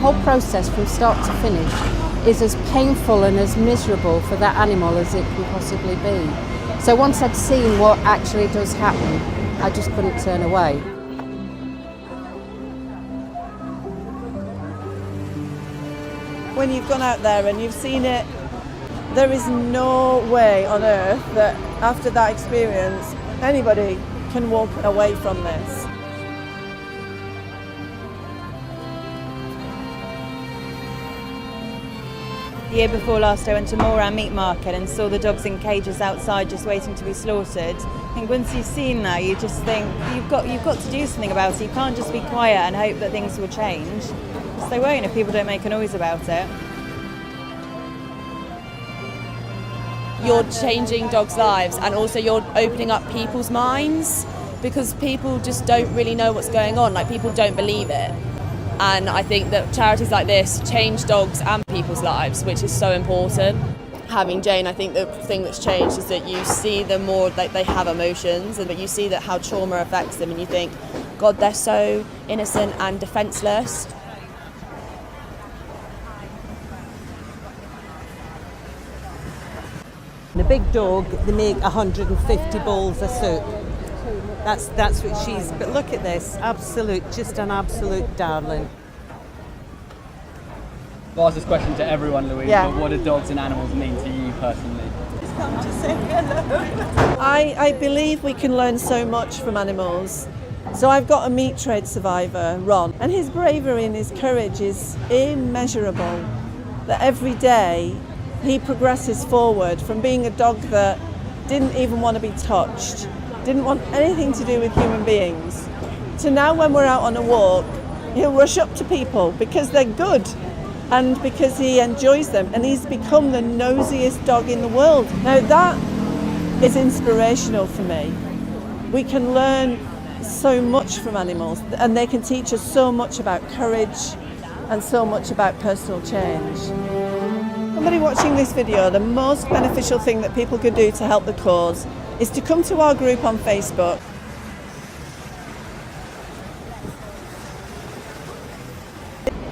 whole process from start to finish is as painful and as miserable for that animal as it can possibly be. So once I'd seen what actually does happen, I just couldn't turn away. When you've gone out there and you've seen it, there is no way on earth that after that experience anybody can walk away from this. The year before last I went to Moran Meat Market and saw the dogs in cages outside just waiting to be slaughtered. I think once you've seen that, you just think you've got to do something about it. You can't just be quiet and hope that things will change, because they won't if people don't make a noise about it. You're changing dogs' lives, and also you're opening up people's minds, because people just don't really know what's going on. Like, people don't believe it. And I think that charities like this change dogs and people's lives, which is so important. Having Jane, I think the thing that's changed is that you see them more like they have emotions, and that you see that how trauma affects them, and you think, God, they're so innocent and defenceless. The big dog, they make 150 bowls of soup. That's what she's, but look at this, just an absolute darling. I'll ask this question to everyone, Louise, Yeah. but what do dogs and animals mean to you personally? Just come to say hello. I believe we can learn so much from animals. So I've got a meat trade survivor, Ron, and his bravery and his courage is immeasurable. That every day he progresses forward from being a dog that didn't even want to be touched, didn't want anything to do with human beings, to now when we're out on a walk, he'll rush up to people because they're good and because he enjoys them, and he's become the nosiest dog in the world. Now that is inspirational for me. We can learn so much from animals, and they can teach us so much about courage and so much about personal change. Somebody watching this video, the most beneficial thing that people could do to help the cause is to come to our group on Facebook.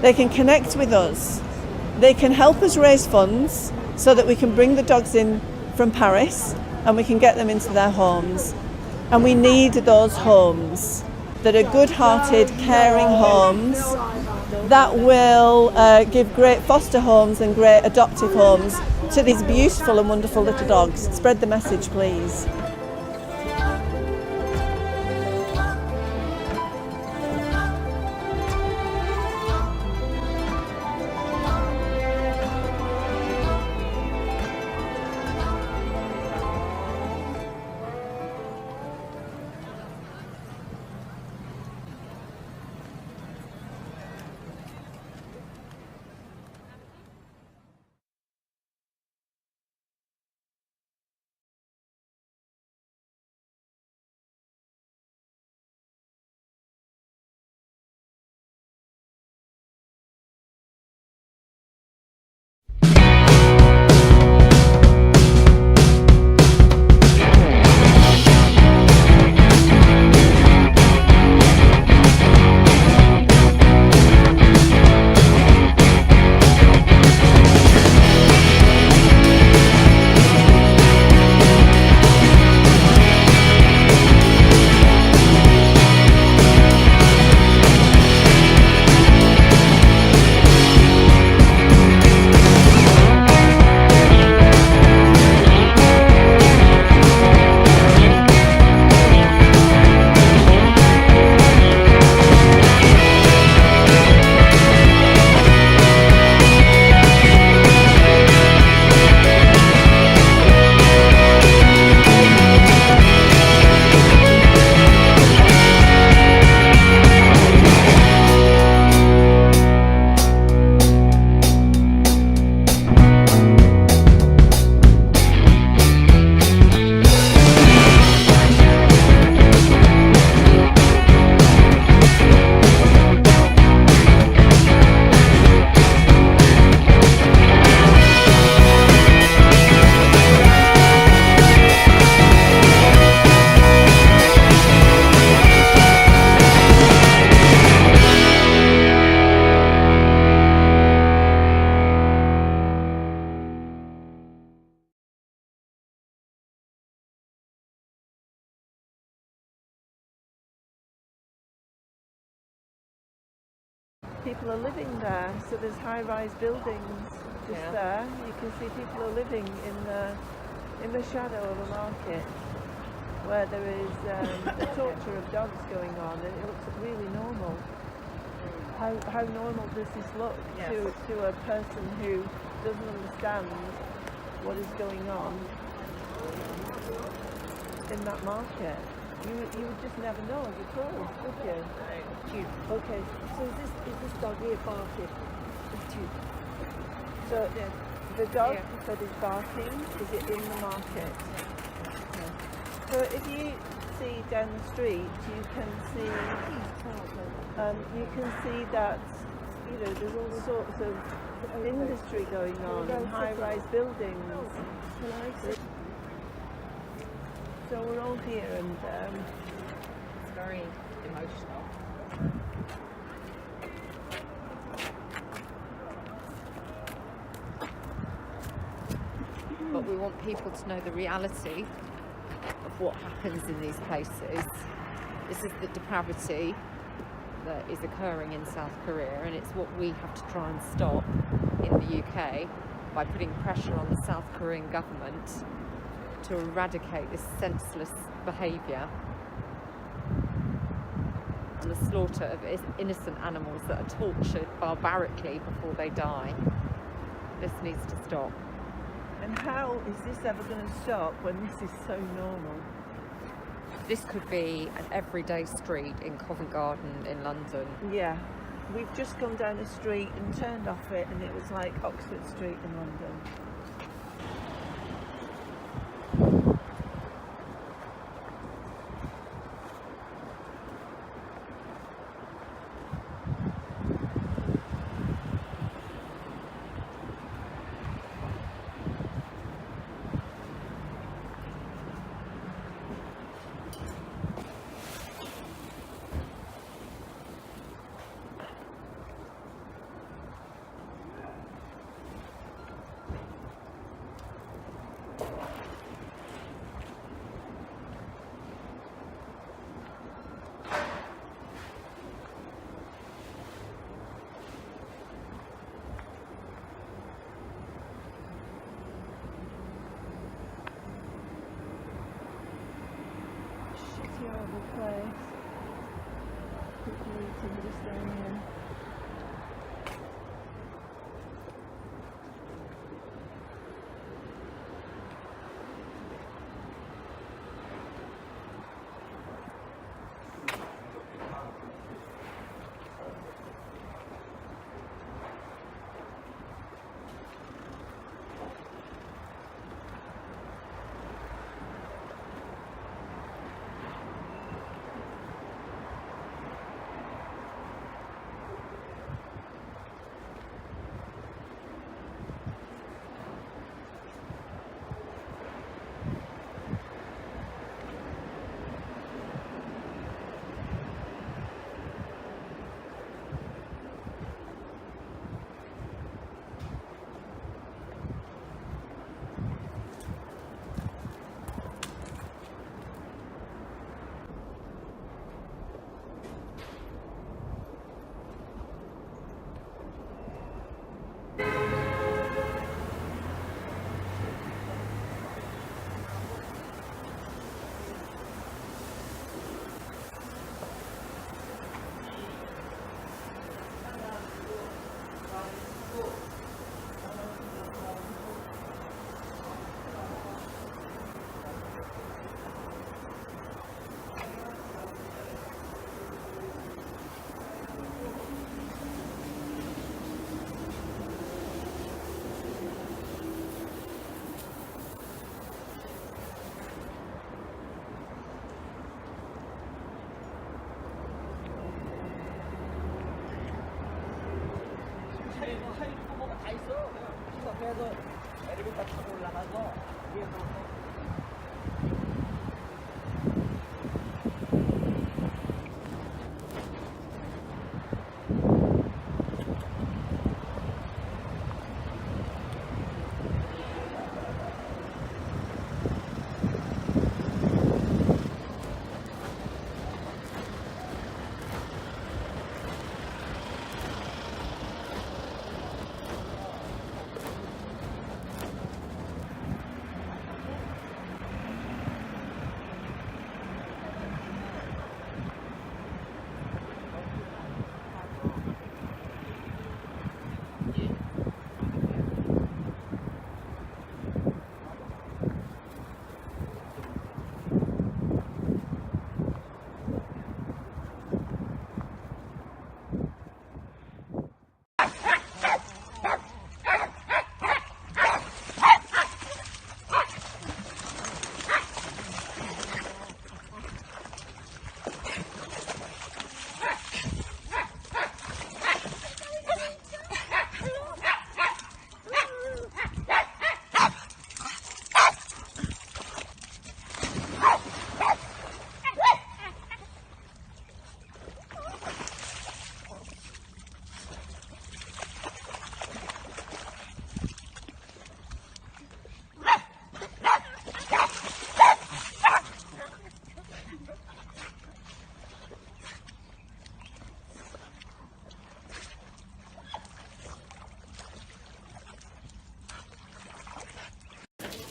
They can connect with us. They can help us raise funds so that we can bring the dogs in from Paris and we can get them into their homes. And we need those homes that are good-hearted, caring homes that will give great foster homes and great adoptive homes to these beautiful and wonderful little dogs. Spread the message, please. people are living there. So there's high-rise buildings just there. You can see people are living in the shadow of a market where there is the torture of dogs going on, and it looks really normal. How normal does this look to a person who doesn't understand what is going on in that market? You would just never know at all, would you? Okay, so is this dog here barking? So the dog that is barking, is it in the market? Okay. So if you see down the street, you can see that there's all sorts of industry going on and high-rise buildings. So we're all here, and it's very emotional. But we want people to know the reality of what happens in these places. This is the depravity that is occurring in South Korea, and it's what we have to try and stop in the UK by putting pressure on the South Korean government to eradicate this senseless behaviour and the slaughter of innocent animals that are tortured barbarically before they die. This needs to stop. And how is this ever going to stop when this is so normal? This could be an everyday street in Covent Garden in London. Yeah, we've just gone down a street and turned off it, and it was like Oxford Street in London. Terrible place. People eating just down here. 그래서 엘리베이터 타고 올라가서 위에서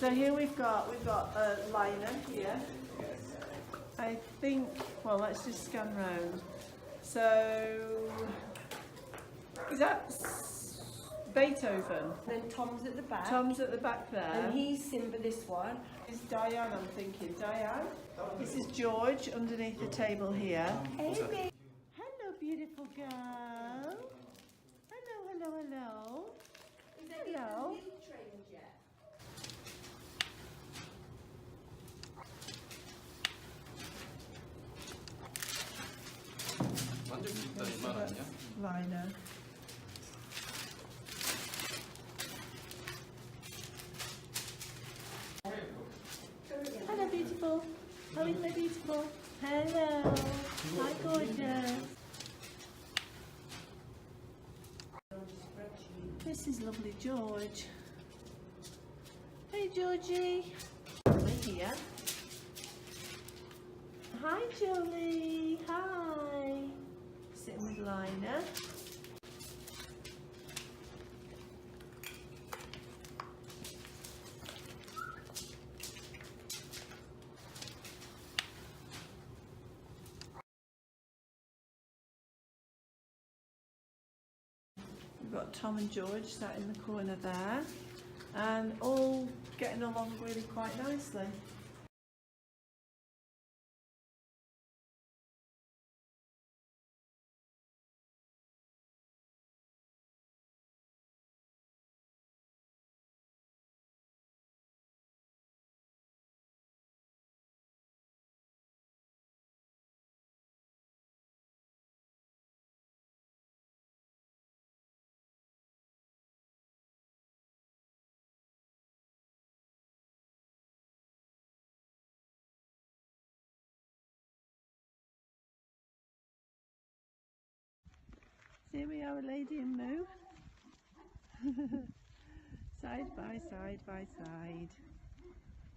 So here we've got a liner here. I think, well, let's just scan round. So is that Beethoven? Then Tom's at the back. Tom's at the back there. And he's Simba, this one. This is Diane, I'm thinking. Diane? This is George underneath the table here. Hey, Hello, beautiful girl. Hello, hello, hello. Hello. Liner. Hello, beautiful. How is my beautiful? Hello. Hi, gorgeous. This is lovely George. Hey, Georgie. Right here. Hi, Jolie. Hi. Sitting with Lina. We've got Tom and George sat in the corner there, and all getting along really quite nicely. Here we are, a lady in Moo. Side by side by side.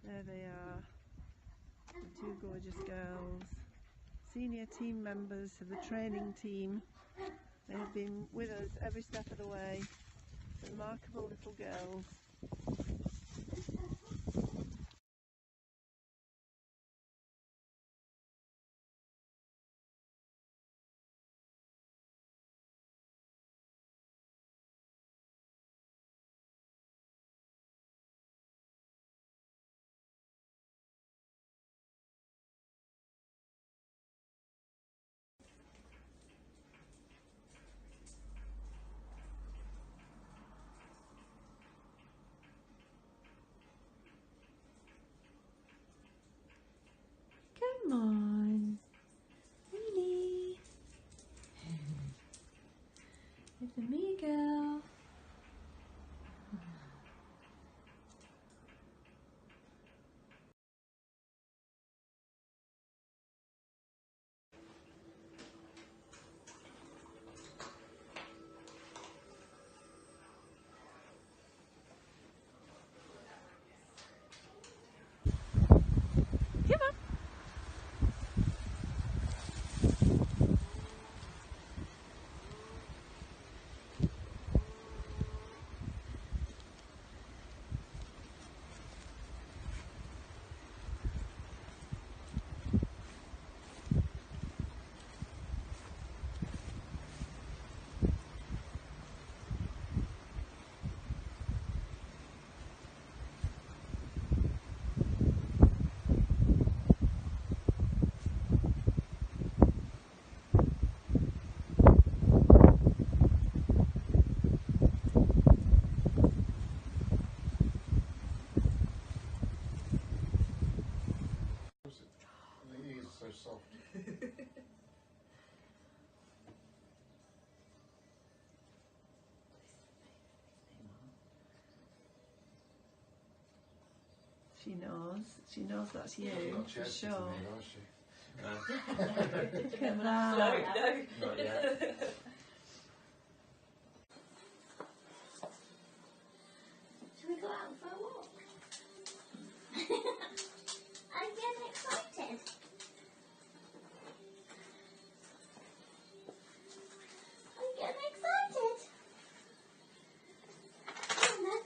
There they are, the two gorgeous girls, senior team members of the training team. They have been with us every step of the way. Remarkable little girls. Come on, Winnie. It's a me girl. Come on. So soft. She knows that's you, for sure. Look at that. Not yet. Shall we go out for a walk? I'm getting excited. I'm getting excited. Come on then.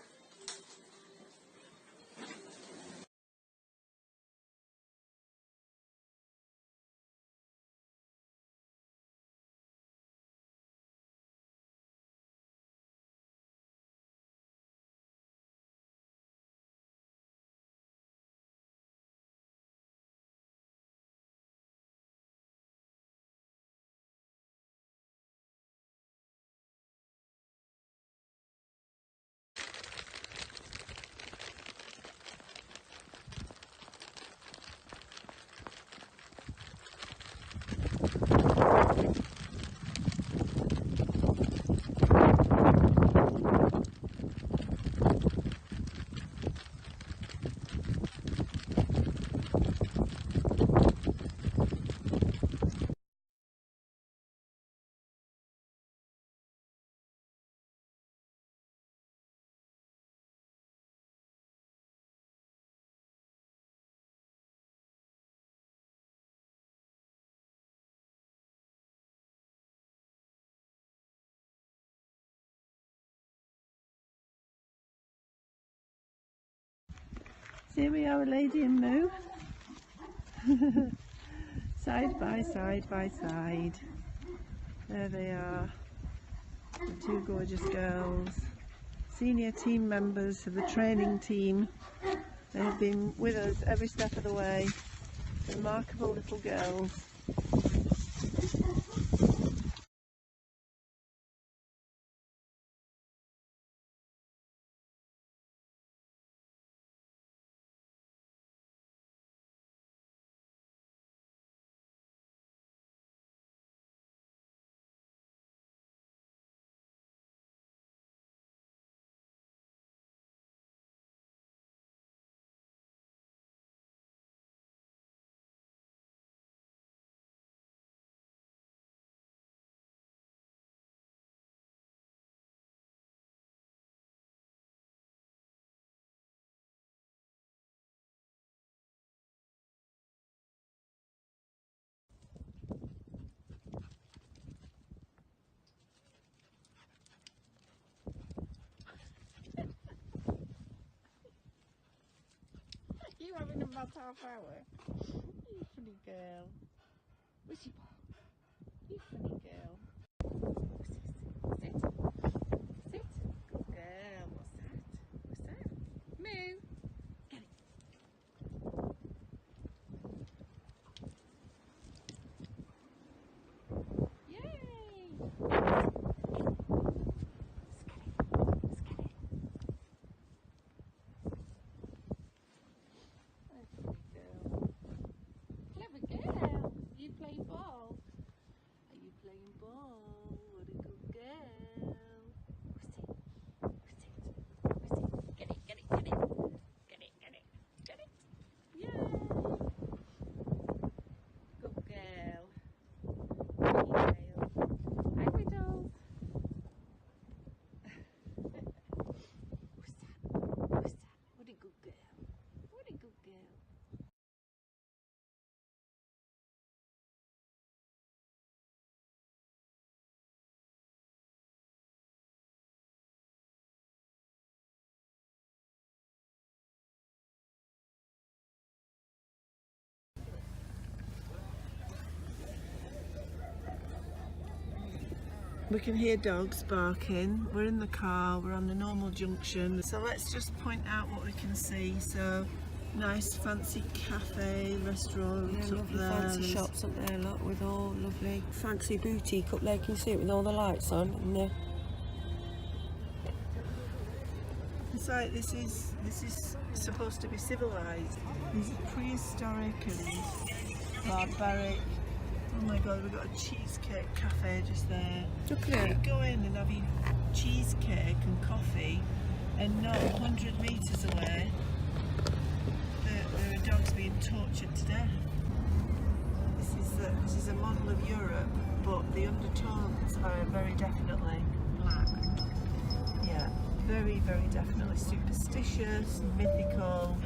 Here we are, a lady and Moo. Side by side by side. There they are, the two gorgeous girls, senior team members of the training team. They have been with us every step of the way. Remarkable little girls. You having a mad half hour? You funny girl. Where's your ball? You funny girl. Sit. Sit. Good girl. What's that? What's that? Moo. Get it. Yay. Let's get it. Let's get it. Clever girl. Are you playing ball? Are you playing ball? What a good girl. Where's it? Where's it? Where's it? Get it, get it, get it. Get it, get it, get it. Yay! Good girl. Pretty girl. Hi, Widdles. What's that? What's that? What a good girl. What a good girl. We can hear dogs barking. We're in the car, we're on the normal junction. So let's just point out what we can see. So nice fancy cafe, restaurant up lovely there. fancy shops up there, look, with all lovely fancy boutique up there. Can you see it with all the lights on? And It's like this is supposed to be civilized. This is prehistoric and barbaric. Oh my god, we've got a cheesecake cafe just there. look You at it. go in and have your cheesecake and coffee, and not 100 metres away there are dogs being tortured to death. This is a model of Europe, but the undertones are very definitely black. Yeah, very, very definitely superstitious, mythical,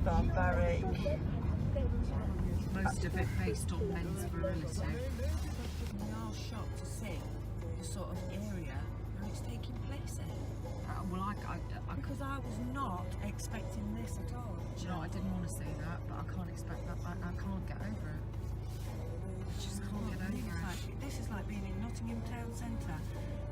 barbaric. Most of it based on men's virility. We are shocked to see the sort of area where it's taking place in. Because I was not expecting this at all. No, I didn't want to say that, but I can't expect that. I can't get over it. I just can't get over it. This is like being in Nottingham Town Centre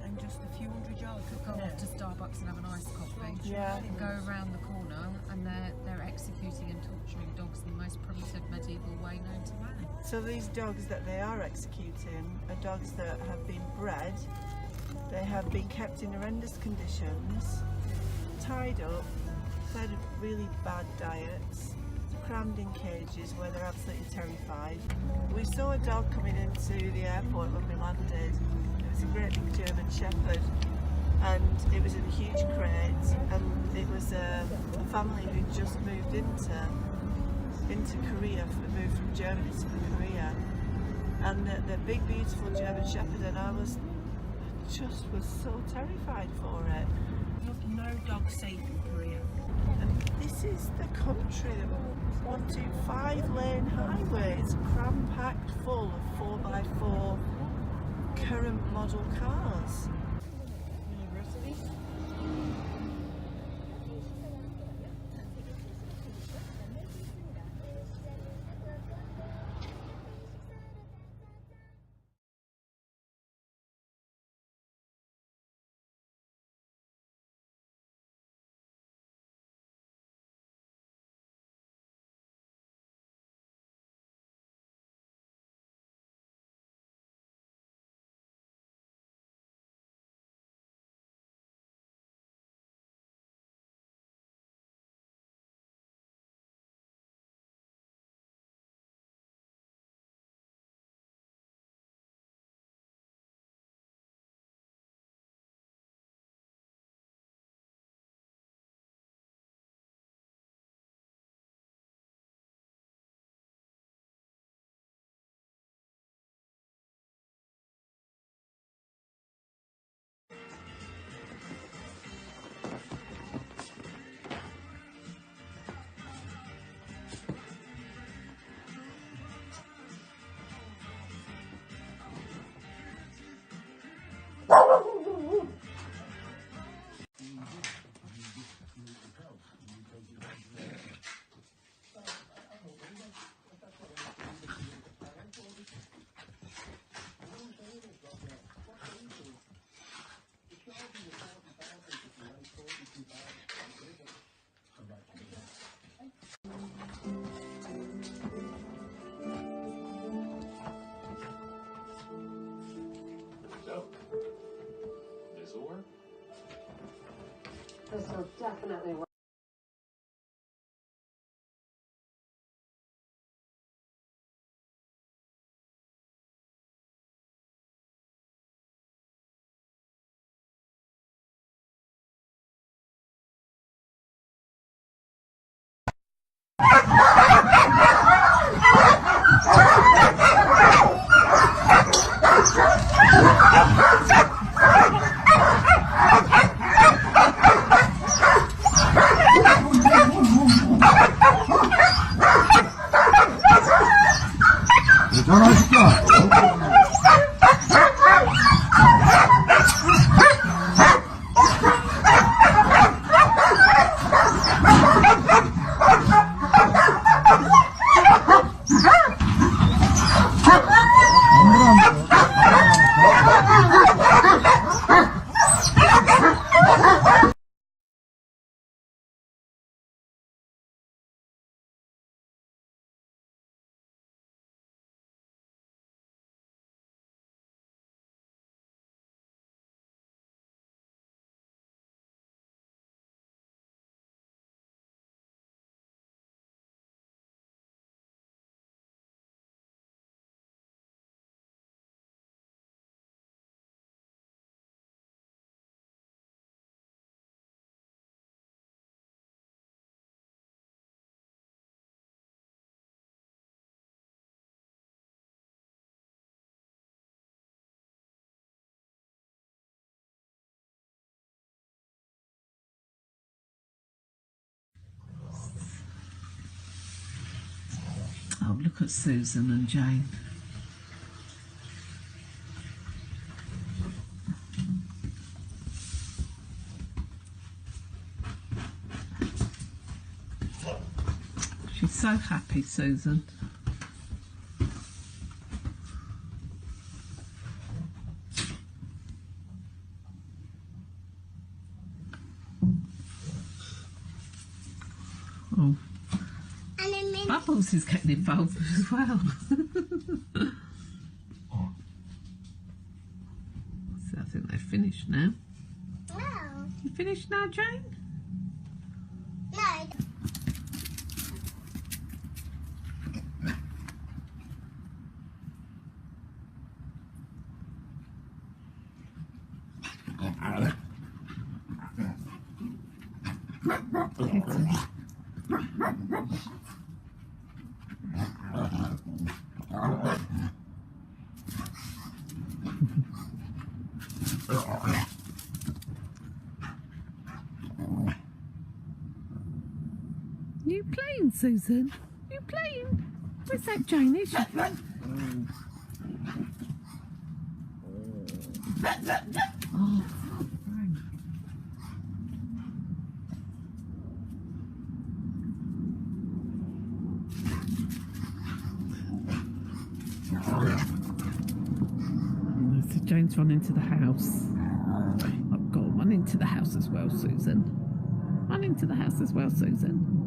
and just a few hundred yards. Go off to Starbucks and have an iced coffee. Yeah. Go around the corner and they're executing and torturing dogs in the most primitive medieval way known to man. So these dogs that they are executing are dogs that have been bred, they have been kept in horrendous conditions, tied up, fed really bad diets, crammed in cages where they're absolutely terrified. We saw a dog coming into the airport when we landed. It was a great big German Shepherd, and it was in a huge crate, and it was a family who just moved into Korea, moved from Germany to Korea, and the big beautiful German Shepherd, and I was so terrified for it. No dog safe in Korea. And this is the country, 5-lane highways, cram-packed full of 4x4 current model cars. This will definitely work. Oh, look at Susan and Jane. She's so happy, Susan. Oh. Bubbles is getting involved as well. So I think they're finished now. No. You finished now, Jane? No. You playing, Susan? You playing? Where's that Jane? Is she playing? Oh, so Jane's run into the house. I've got to run into the house as well, Susan. Run into the house as well, Susan.